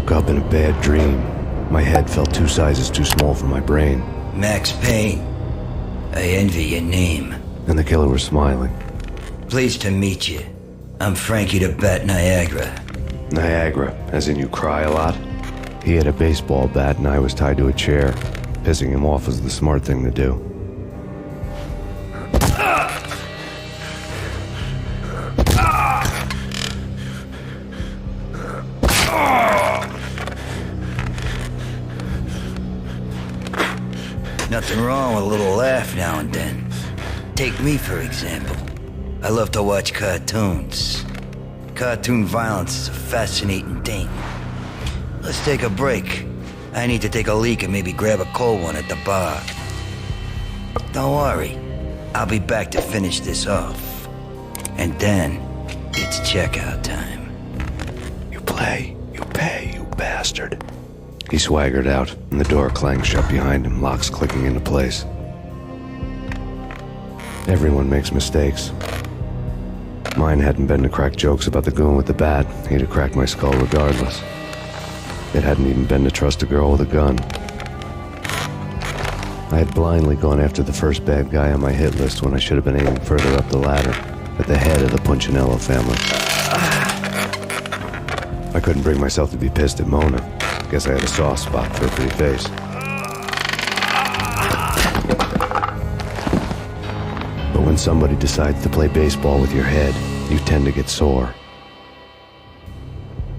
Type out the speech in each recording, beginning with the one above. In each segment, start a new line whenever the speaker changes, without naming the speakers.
woke up in a bad dream. My head felt 2 sizes too small for my brain.
Max Payne. I envy your name.
And the killer was smiling.
Pleased to meet you. I'm Frankie the Bat Niagara.
Niagara, as in you cry a lot? He had a baseball bat and I was tied to a chair. Pissing him off was the smart thing to do.
Nothing wrong with a little laugh now and then. Take me, for example. I love to watch cartoons. Cartoon violence is a fascinating thing. Let's take a break. I need to take a leak and maybe grab a cold one at the bar. Don't worry. I'll be back to finish this off. And then, it's checkout time.
You play, you pay, you bastard. He swaggered out, and the door clanged shut behind him, locks clicking into place. Everyone makes mistakes. Mine hadn't been to crack jokes about the goon with the bat. He'd have cracked my skull regardless. It hadn't even been to trust a girl with a gun. I had blindly gone after the first bad guy on my hit list when I should have been aiming further up the ladder, at the head of the Punchinello family. I couldn't bring myself to be pissed at Mona. Guess I had a soft spot for a pretty face. But when somebody decides to play baseball with your head, you tend to get sore.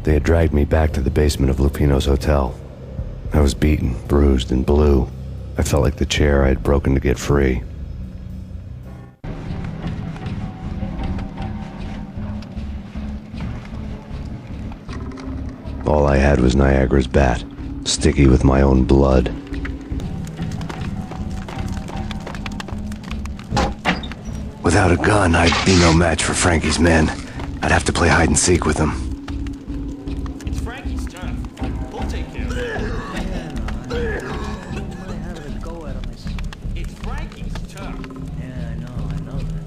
They had dragged me back to the basement of Lupino's hotel. I was beaten, bruised, and blue. I felt like the chair I had broken to get free. All I had was Niagara's bat, sticky with my own blood. Without a gun, I'd be no match for Frankie's men. I'd have to play hide and seek with them.
It's Frankie's turn. We'll take care of it. It's Frankie's turn.
Yeah, I know that.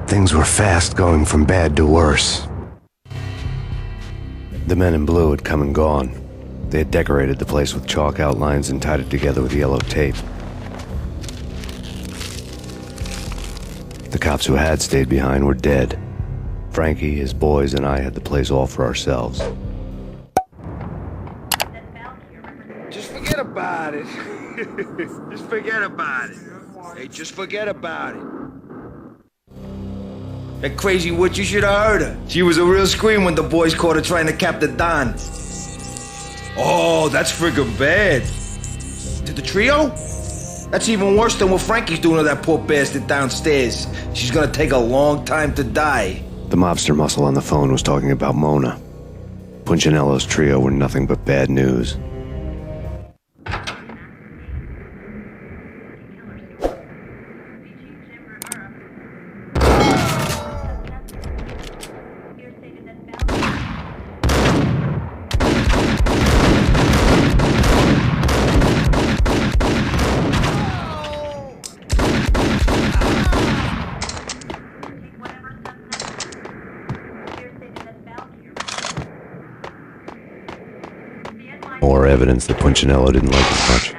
Things were fast going from bad to worse. The men in blue had come and gone. They had decorated the place with chalk outlines and tied it together with yellow tape. The cops who had stayed behind were dead. Frankie, his boys, and I had the place all for ourselves.
Just forget about it. Just forget about it. Hey, just forget about it. That crazy witch, you should have heard her. She was a real scream when the boys caught her trying to cap the Don. Oh, that's friggin' bad. To the trio? That's even worse than what Frankie's doing to that poor bastard downstairs. She's gonna take a long time to die.
The mobster muscle on the phone was talking about Mona. Punchinello's trio were nothing but bad news. More evidence that Punchinello didn't like it much.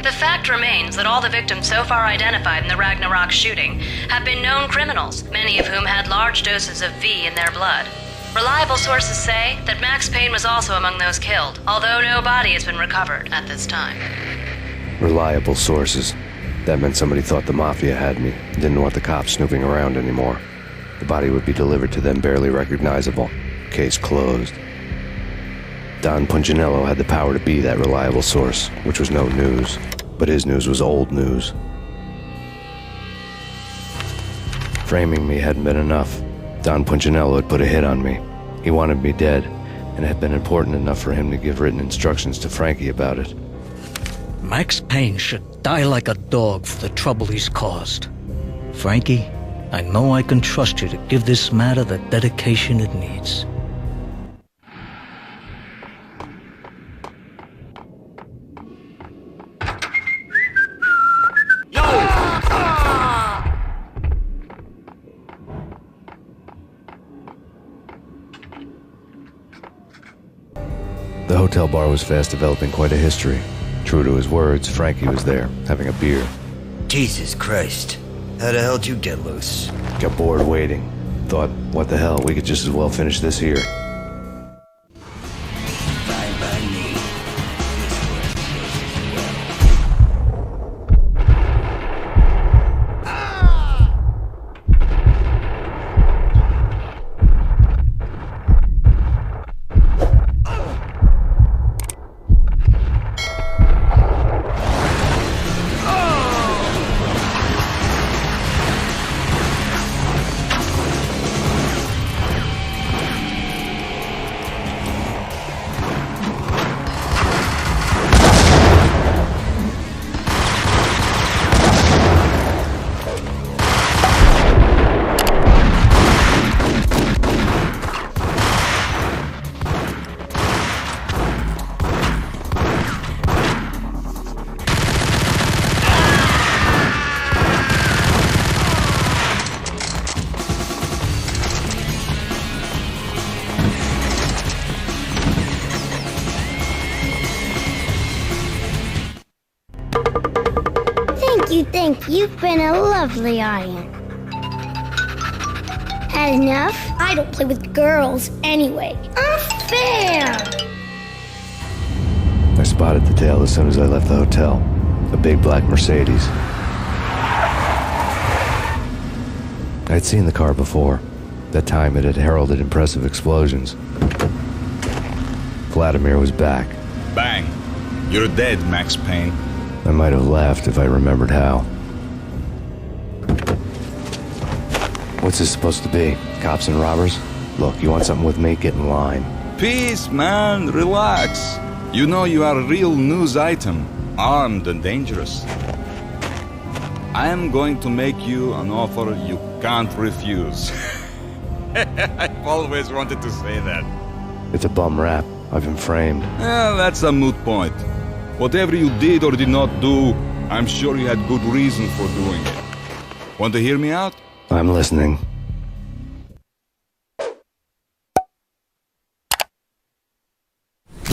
The fact remains that all the victims so far identified in the Ragnarok shooting have been known criminals, many of whom had large doses of V in their blood. Reliable sources say that Max Payne was also among those killed, although no body has been recovered at this time.
Reliable sources. That meant somebody thought the Mafia had me, didn't want the cops snooping around anymore. The body would be delivered to them barely recognizable. Case closed. Don Punchinello had the power to be that reliable source, which was no news. But his news was old news. Framing me hadn't been enough. Don Punchinello had put a hit on me. He wanted me dead, and it had been important enough for him to give written instructions to Frankie about it.
Max Payne should die like a dog for the trouble he's caused. Frankie, I know I can trust you to give this matter the dedication it needs.
The hotel bar was fast developing quite a history. True to his words, Frankie was there, having a beer.
Jesus Christ. How the hell did you get loose?
Got bored waiting. Thought, what the hell, we could just as well finish this here.
Fine by me.
Thank you. You've been a lovely iron. Had enough? I don't play with girls anyway. Unfair!
I spotted the tail as soon as I left the hotel. A big black Mercedes. I'd seen the car before. That time it had heralded impressive explosions. Vladimir was back.
Bang! You're dead, Max Payne.
I might have laughed if I remembered how. What's this supposed to be? Cops and robbers? Look, you want something with me? Get in line.
Peace, man. Relax. You know you are a real news item. Armed and dangerous. I am going to make you an offer you can't refuse. I've always wanted to say that.
It's a bum rap. I've been framed.
That's a moot point. Whatever you did or did not do, I'm sure you had good reason for doing it. Want to hear me out?
I'm listening.